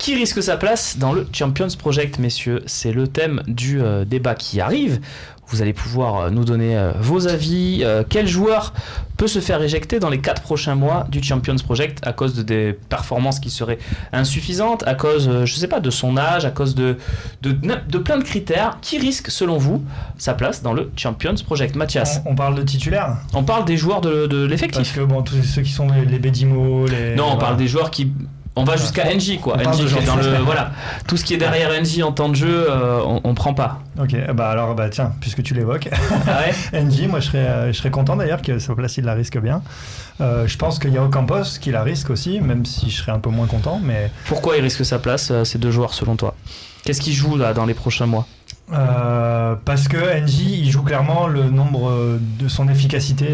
Qui risque sa place dans le Champions Project, messieurs? C'est le thème du débat qui arrive. Vous allez pouvoir nous donner vos avis. Quel joueur peut se faire éjecter dans les 4 prochains mois du Champions Project à cause de des performances qui seraient insuffisantes, à cause, je sais pas, de son âge, à cause de plein de critères? Qui risque, selon vous, sa place dans le Champions Project? Mathias? On parle de titulaires? On parle des joueurs de l'effectif. Parce que bon, tous ceux qui sont les Bedimo, les... Non, on parle des joueurs qui... On va jusqu'à NJ, quoi. NJ qui est dans le... Voilà. Tout ce qui est derrière NJ en temps de jeu, on prend pas. Ok, alors tiens, puisque tu l'évoques, ah ouais. NJ, moi je serais content d'ailleurs que sa place il la risque bien. Je pense qu'il y a Ocampos qui la risque aussi, même si je serais un peu moins content. Mais... Pourquoi il risque sa place, ces deux joueurs, selon toi? Qu'est-ce qu'ils jouent là dans les prochains mois? Parce que NJ il joue clairement le nombre de son efficacité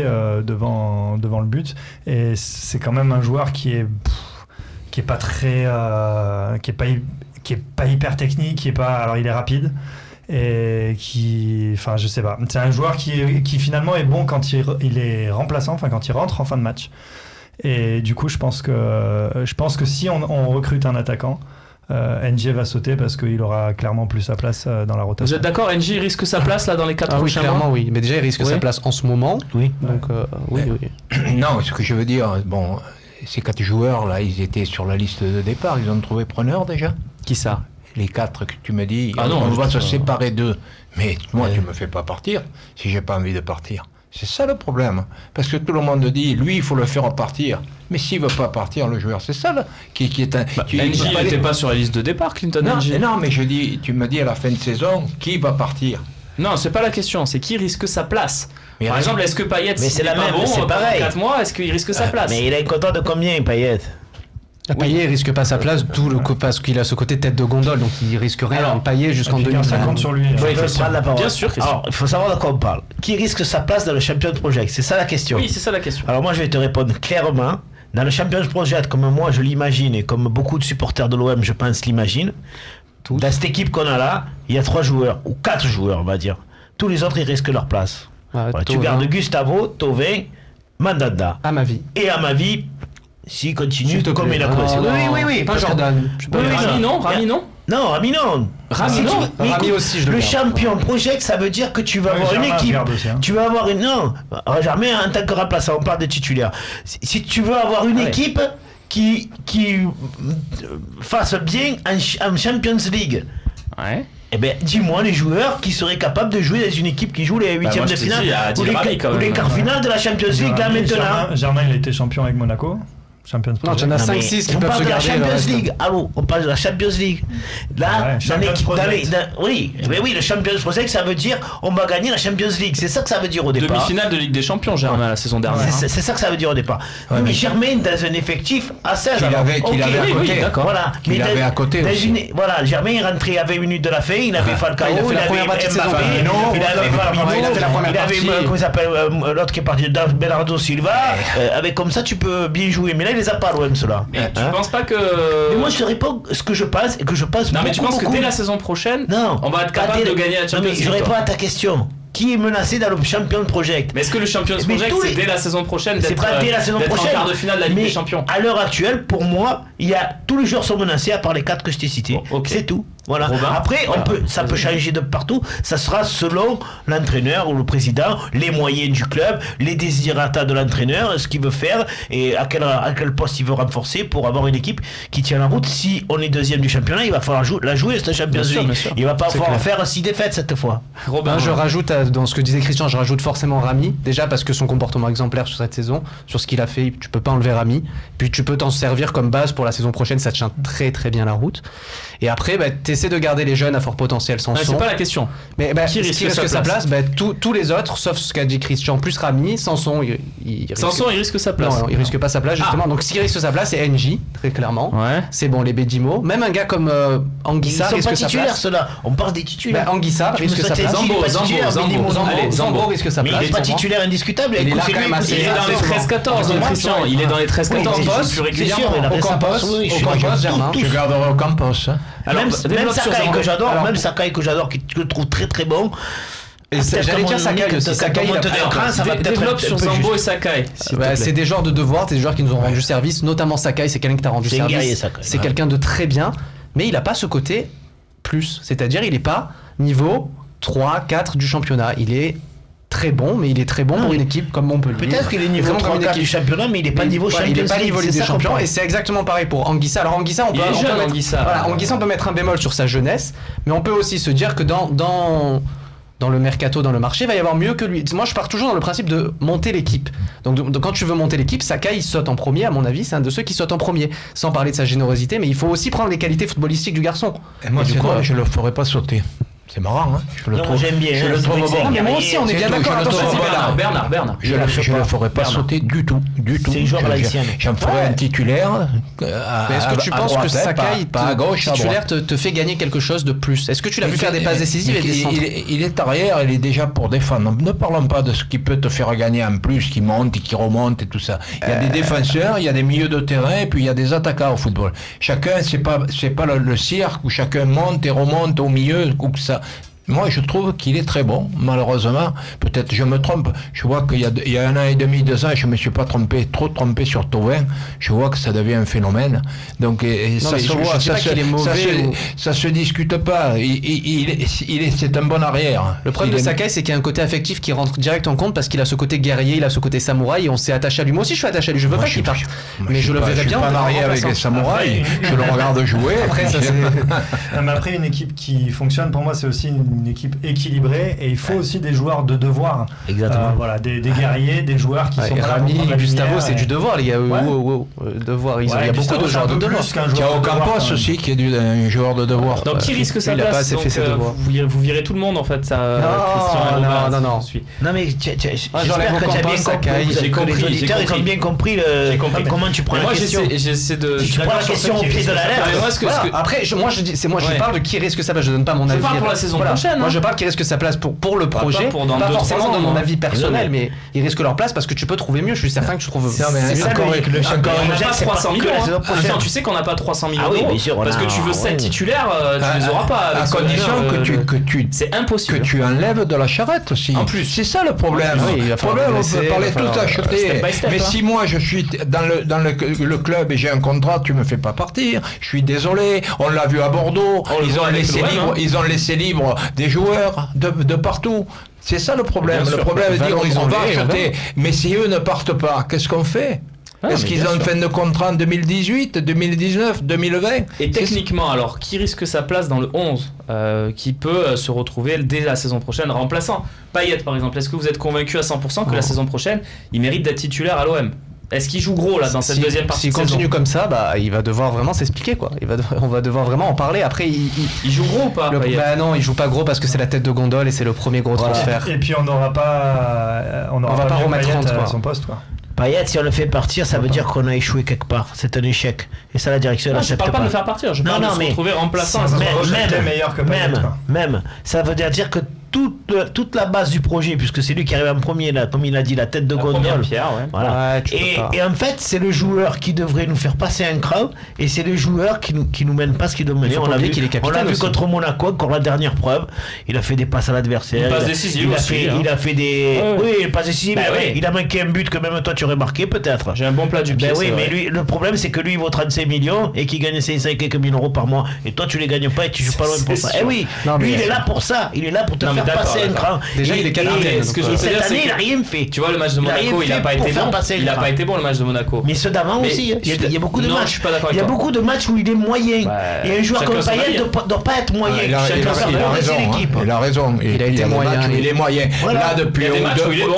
devant le but, et c'est quand même un joueur qui est pas très qui est pas hyper technique, alors il est rapide et je sais pas, c'est un joueur qui finalement est bon quand il est remplaçant, quand il rentre en fin de match, et du coup je pense que si on recrute un attaquant, NJ va sauter parce qu'il aura clairement plus sa place dans la rotation. Vous êtes d'accord? NJ risque sa place là dans les 4 prochains mois? Clairement oui, mais déjà il risque sa place en ce moment. Oui. Donc oui. Non, ce que je veux dire, bon, ces 4 joueurs là, ils étaient sur la liste de départ, ils ont trouvé preneur déjà. Qui ça? Les 4 que tu me dis, ah non, on va se séparer d'eux. Mais moi, tu me fais pas partir si j'ai pas envie de partir. C'est ça le problème. Parce que tout le monde dit, lui, il faut le faire partir. Mais s'il veut pas partir, le joueur, c'est ça là, qui est un... NJ n'était pas sur la liste de départ, Clinton. Non, mais je dis, tu me dis à la fin de saison, qui va partir? Non, c'est pas la question, c'est qui risque sa place. Par exemple, est-ce que Payet, c'est la même, bon, c'est pareil. 4 mois, est-ce qu'il risque sa place? Mais il est content de combien, Payet? Payet risque pas sa place, parce qu'il a ce côté tête de gondole, donc il risque rien. Alors, Payet jusqu'en 2050 sur lui. Oui, il faut prendre la parole. Bien sûr. Alors, il faut savoir de quoi on parle. Qui risque sa place dans le Champions Project? C'est ça la question. Oui, c'est ça la question. Alors moi, je vais te répondre clairement. Dans le Champions Project, comme moi je l'imagine, et comme beaucoup de supporters de l'OM, je pense, l'imaginent, dans cette équipe qu'on a là, il y a 3 joueurs, ou 4 joueurs, on va dire. Tous les autres, ils risquent leur place. Voilà, tu gardes Gustavo, Thauvin, Mandanda. À ma vie. Et à ma vie, s'il continue comme il a commencé. Oui. Pas Jordan. Rami, non? Non, Rami non. Rami aussi, je le Le garde. Champion Project, ça veut dire que tu vas avoir une équipe. Tu vas avoir une... Non, jamais en tant que remplaçant, on parle de titulaire. Si tu veux avoir une équipe qui fasse bien en Champions League, eh bien, dis-moi les joueurs qui seraient capables de jouer dans une équipe qui joue les 8e de finale ou les quarts finales de la Champions League là maintenant. Germain, il a été champion avec Monaco. Champions non, tu en as 5-6 qui peuvent se garder. On parle de la Champions League. Allô, on parle de la Champions League. Là, oui, le Champions Project, ça veut dire on va gagner la Champions League. C'est ça que ça veut dire au départ. Demi-finale de Ligue des Champions, Germain, la saison dernière. C'est ça que ça veut dire au départ. Mais Germain, dans un effectif à 16. Qu'il avait à côté. Voilà. Il avait à côté aussi. Voilà, Germain est rentré à 20 minutes de la fin. Il avait Falcao, il avait Mbappé, il avait Fabinho, il avait, comment il s'appelle, l'autre qui est parti, Bernardo Silva. Avec comme ça, tu peux bien jouer. Mais là, il les a pas l'OM, cela. Mais tu penses pas que... Mais moi, je te réponds ce que je pense et que je pense. Non, mais tu penses que dès la saison prochaine, on va être capable de gagner la Champions League? Je réponds à ta question. Qui est menacé dans le Champions Project? Mais est-ce que le Champions Project, c'est dès la saison prochaine d'être en quart de finale de la Ligue des Champions? À l'heure actuelle, pour moi, tous les joueurs sont menacés à part les 4 que je t'ai cités. C'est tout. Voilà. Robin. Après, ça peut changer de partout. Ça sera selon l'entraîneur ou le président, les moyens du club, les désirata de l'entraîneur, ce qu'il veut faire et à quel poste il veut renforcer pour avoir une équipe qui tient la route. Si on est 2e du championnat, il va falloir la jouer cette Champions League. Il va pas falloir faire 6 défaites cette fois. Robin, je rajoute dans ce que disait Christian, je rajoute forcément Rami. Déjà parce que son comportement exemplaire sur cette saison, sur ce qu'il a fait, tu peux pas enlever Rami. Puis tu peux t'en servir comme base pour la saison prochaine, ça te tient très très bien la route. Et après, t'essaies de garder les jeunes à fort potentiel sans son. C'est pas la question. Mais qui risque sa place? Tous les autres, sauf ce qu'a dit Christian, plus Rami. Sanson, il risque sa place. Non, il risque pas sa place justement. Donc s'il risque sa place, c'est NJ, très clairement. C'est bon, les Bedimo. Même un gars comme Anguissa risque sa place. Ceux-là. On parle des titulaires. Anguissa risque sa place. Zambo risque sa place. Mais il est pas titulaire indiscutable. Il est là quand même assez. Il est dans les 13-14, Christian. Il est dans les 13-14. Plus régulièrement. Ocampos, Germain. Je garderai Ocampos. Même Sakai que j'adore, que je trouve très très bon. Et j'allais dire Sakai aussi. Sakai, développe sur Zambo et Sakai. C'est des joueurs de devoir, c'est des joueurs qui nous ont rendu service, notamment Sakai, c'est quelqu'un qui t'a rendu service. C'est quelqu'un de très bien. mais il n'a pas ce côté plus. C'est-à-dire, il n'est pas niveau 3, 4 du championnat. Il est très bon, mais il est très bon pour une équipe comme Montpellier. Peut-être qu'il est niveau 3 du championnat, mais il n'est pas niveau Champions League. Il n'est pas niveau Ligue des Champions, et c'est exactement pareil pour Anguissa. Alors Anguissa, on peut mettre un bémol sur sa jeunesse, mais on peut aussi se dire que dans le mercato, dans le marché, il va y avoir mieux que lui. Moi, je pars toujours dans le principe de monter l'équipe. Donc quand tu veux monter l'équipe, Sakai, il saute en premier, à mon avis, c'est un de ceux qui saute en premier, sans parler de sa générosité, mais il faut aussi prendre les qualités footballistiques du garçon. Et moi, je le ferai pas sauter. C'est marrant, hein. Je le trouve, j'aime bien. Je le trouve bon. Mais moi aussi, on est bien d'accord. Bernard. Je le ferai pas sauter du tout. C'est une joueur laïcienne. J'en ferai un titulaire. Mais est-ce que tu penses que Sakai, titulaire, te fait gagner quelque chose de plus? Est-ce que tu l'as vu faire des passes décisives et des centres? Il est arrière, il est déjà pour défendre. Ne parlons pas de ce qui peut te faire gagner en plus, qui monte et qui remonte et tout ça. Il y a des défenseurs, il y a des milieux de terrain, et puis il y a des attaquants au football. Chacun, c'est pas le cirque où chacun monte et remonte au milieu, ou que ça. Moi, je trouve qu'il est très bon. Malheureusement, peut-être je me trompe. Je vois qu'il y a 1 an et demi, 2 ans, je me suis pas trop trompé sur Thauvin. Je vois que ça devient un phénomène. Donc, ça se voit, ça se discute pas. C'est un bon arrière. Le problème de Sakai, c'est qu'il y a un côté affectif qui rentre direct en compte parce qu'il a ce côté guerrier, il a ce côté samouraï, et on s'est attaché à lui. Moi aussi, je suis attaché à lui. Je veux pas qu'il parte, mais je le verrais bien. Je suis pas marié avec les samouraïs. Je le regarde jouer. Après, une équipe qui fonctionne, pour moi, c'est aussi une équipe équilibrée, et il faut aussi des joueurs de devoir. Exactement. Voilà, des guerriers, des joueurs qui sont Rami et Gustavo, c'est du devoir, les gars. Devoir. Il y a beaucoup de joueurs de devoir. Il y a Ocampos aussi qui est un joueur de devoir. Donc qui risque sa place? Vous virez tout le monde en fait. Non. Non mais j'espère que tu as bien compris. J'ai compris. Les auditeurs ils ont bien compris comment tu prends la question. J'essaie de. Tu prends la question au pied de la lettre. Après, moi je parle de qui risque sa place. Je donne pas mon avis. Je parle pour la saison prochaine. Moi je parle qui risque sa place pour le projet, pas forcément dans mon avis personnel, mais ils risquent leur place parce que tu peux trouver mieux. Je suis certain que tu trouves. On n'a pas 300 millions. Tu sais qu'on n'a pas 300 millions d'euros parce que tu veux 7 titulaires, tu les auras pas. À condition c'est impossible. Que tu enlèves de la charrette aussi. En plus, c'est ça le problème. Le problème, on peut parler tout acheter. Mais si moi je suis dans le club et j'ai un contrat, tu me fais pas partir. Je suis désolé. On l'a vu à Bordeaux. Ils ont laissé libre des joueurs de partout. C'est ça le problème. Le problème est de dire on va acheter, mais si eux ne partent pas, qu'est-ce qu'on fait? Est-ce qu'ils ont une fin de contrat en 2018, 2019, 2020? Et techniquement, alors, qui risque sa place dans le 11 qui peut se retrouver dès la saison prochaine remplaçant Payet, par exemple? Est-ce que vous êtes convaincu à 100% que la saison prochaine, il mérite d'être titulaire à l'OM? Est-ce qu'il joue gros là dans cette deuxième partie de saison? S'il continue comme ça, il va devoir vraiment s'expliquer quoi. On va devoir vraiment en parler. Après, il joue gros ou pas? Non, il joue pas gros parce que c'est la tête de gondole et c'est le premier gros transfert. Et puis on va pas remettre Payet à son poste quoi. Payet, si on le fait partir, ça veut dire qu'on a échoué quelque part. C'est un échec. Et ça, la direction je parle pas de le faire partir. Je parle de se retrouver remplaçant. Même, ça veut dire que toute la base du projet, puisque c'est lui qui arrive en premier, là, comme il a dit, la tête de gondole. Voilà. Et en fait, c'est le joueur qui devrait nous faire passer un cran, et c'est le joueur qui nous mène pas ce qu'il doit mener. On l'a vu contre Monaco, encore la dernière preuve. Il a fait des passes à l'adversaire. Une passe décisive aussi. Il a fait des. Oui, une passe décisive. Il a manqué un but que même toi tu aurais marqué, peut-être. J'ai un bon plat du pied. Oui, mais lui, le problème, c'est que lui, il vaut 35 millions et qu'il gagne 500 et quelques mille euros par mois. Et toi, tu les gagnes pas et tu joues pas loin pour ça. Eh oui, lui, il est là pour ça. Il est là pour te faire passer un cran. Déjà, il est capitaine. Cette année, il a rien fait. Tu vois, le match de Monaco, il a pas été bon. Il a pas été bon, le match de Monaco. Mais ceux d'avant aussi. Il y a beaucoup de matchs. Je suis pas d'accord avec toi. Il y a beaucoup de matchs où il est moyen. Et un joueur comme Payet ne doit pas être moyen. Il a raison. Il a été moyen. Il est moyen. Là, depuis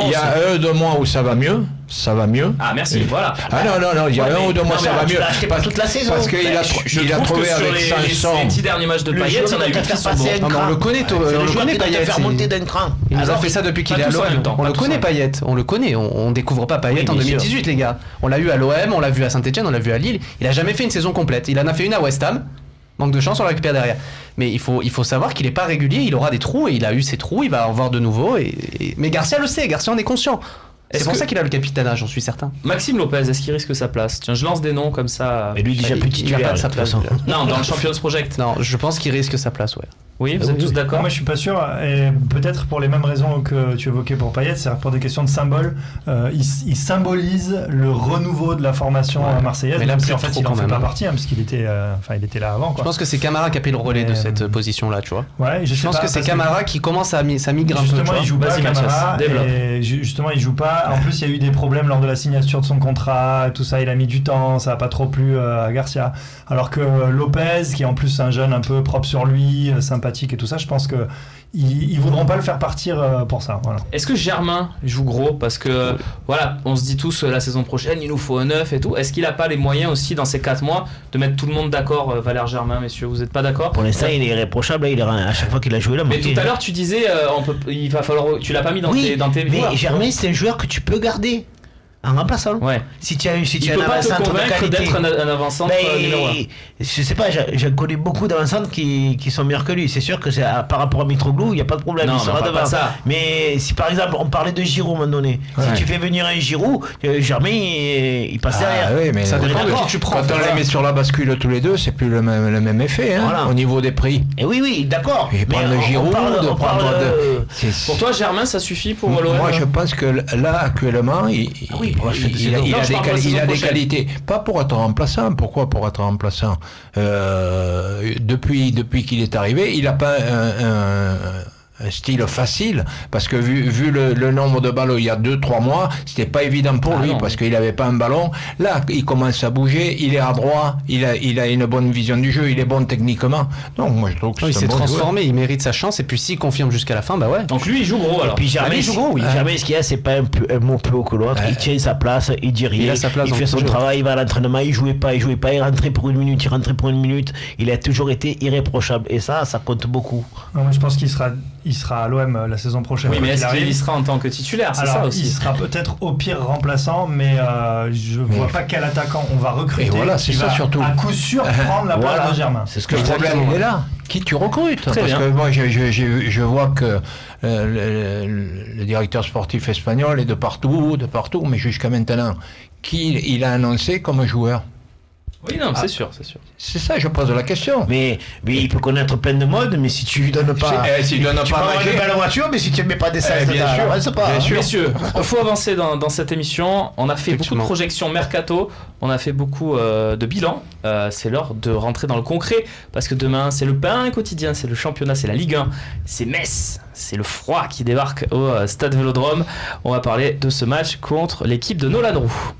il y a 2 mois où ça va mieux. Ça va mieux. Ah merci, voilà. Ah non, il y a 1 ou 2 mois ça va mieux. Pas toute la saison. Parce qu'il a trouvé avec Sanson. Les 10 derniers matchs de Payet, il y en a eu qui sont bons. On le connaît, Payet. Faire monter d'un cran. Il nous a fait ça depuis qu'il est à l'OM. On le connaît, Payet. On le connaît. On découvre pas Payet en 2018, les gars. On l'a eu à l'OM, on l'a vu à Saint-Etienne, on l'a vu à Lille. Il a jamais fait une saison complète. Il en a fait une à West Ham. Manque de chance, on le récupère derrière. Mais il faut savoir qu'il n'est pas régulier, il aura des trous, et il a eu ses trous, il va en avoir de nouveaux. Mais Garcia le sait, Garcia en est conscient. C'est pour ça qu'il a le capitanat, j'en suis certain. Maxime Lopez, est-ce qu'il risque sa place? Tiens, je lance des noms comme ça. Mais lui, déjà plus titulaire. Il a pas de sa place. Non, dans le Champions Project. Non, je pense qu'il risque sa place, ouais. Oui, vous êtes tous d'accord? Moi, je suis pas sûr. Et peut-être pour les mêmes raisons que tu évoquais pour Payet, c'est pour des questions de symbole. Il symbolise le renouveau de la formation marseillaise. Mais là, même si en fait, il en fait pas même. partie, parce qu'il était, il était là avant. Quoi. Je pense que c'est Camara qui a pris le relais de cette position-là, tu vois. Ouais, je pense que c'est Camara qui commence à migrer un peu. Justement, il joue pas Camara. Et justement, il joue pas. En plus, il y a eu des problèmes lors de la signature de son contrat. Tout ça, il a mis du temps. Ça a pas trop plu à Garcia. Alors que Lopez, qui est en plus un jeune un peu propre sur lui, sympathique et tout ça, je pense que ils voudront pas le faire partir pour ça. Voilà. Est-ce que Germain joue gros? Parce que voilà, on se dit tous la saison prochaine, il nous faut un 9 et tout. Est-ce qu'il a pas les moyens aussi dans ces 4 mois de mettre tout le monde d'accord, Valère Germain, messieurs? Vous êtes pas d'accord? Pour l'instant, il est irréprochable. Il est à chaque fois qu'il a joué là. Mais tout à l'heure, tu disais, il va falloir. Tu l'as pas mis dans tes mais joueurs. Germain, c'est un joueur que tu peux garder. Un remplaçant. Ouais. Si tu as un avant-centre de qualité, d'être un avant-centre numéro 1. Je sais pas, j'en connais beaucoup d'avant-centres qui sont meilleurs que lui. C'est sûr que par rapport à Mitroglou, il n'y a pas de problème. Non, il sera devant. Ça. Mais si par exemple, on parlait de Giroud à un moment donné, si tu fais venir un Giroud, Germain, il passe derrière. Oui, mais ça dépend de qui tu prends. Quand on les met sur la bascule tous les deux, c'est plus le même effet au niveau des prix. Et oui, d'accord. Et prendre Giroud, Pour toi, Germain, ça suffit pour l'OM? Moi, je pense que là, actuellement, il a des qualités. Pas pour être remplaçant. Pourquoi pour être remplaçant? Depuis qu'il est arrivé, il n'a pas un style facile, parce que vu le nombre de ballons il y a 2-3 mois, c'était pas évident pour lui, parce qu'il avait pas un ballon. Là, il commence à bouger, il est adroit, il a une bonne vision du jeu, il est bon techniquement. Donc moi je trouve que il s'est transformé, il mérite sa chance, et puis s'il confirme jusqu'à la fin, bah ouais. Donc lui il joue gros alors. Et puis Germain, il joue gros, oui. Germain, ce qu'il y a, c'est pas un mot plus haut que l'autre. Il tient sa place, il dit rien, il fait son travail, il va à l'entraînement, il jouait pas, il rentrait pour une minute, il a toujours été irréprochable, et ça compte beaucoup. Non, moi je pense qu'il sera à l'OM la saison prochaine. Oui, mais est-ce qu'il y sera en tant que titulaire? C'est ça aussi. Il sera peut-être au pire remplaçant, mais je vois pas quel attaquant on va recruter. Et voilà, c'est ça surtout. À coup sûr prendre la place de Germain. C'est ce que le problème est là. Qui tu recrutes? Parce que moi, je vois que le directeur sportif espagnol est de partout, mais jusqu'à maintenant, qui il a annoncé comme joueur? Oui, non, c'est sûr. C'est ça, je pose la question. Mais il peut connaître plein de modes, mais si tu lui donnes pas. Si tu donnes pas tu peux avoir une belle voiture, mais si tu ne mets pas d'essence, bien sûr. Messieurs, il faut avancer dans cette émission. On a fait beaucoup de projections mercato, on a fait beaucoup de bilans. C'est l'heure de rentrer dans le concret, parce que demain, c'est le pain quotidien, c'est le championnat, c'est la Ligue 1, c'est Metz, c'est le froid qui débarque au Stade Vélodrome. On va parler de ce match contre l'équipe de Nolan Roux.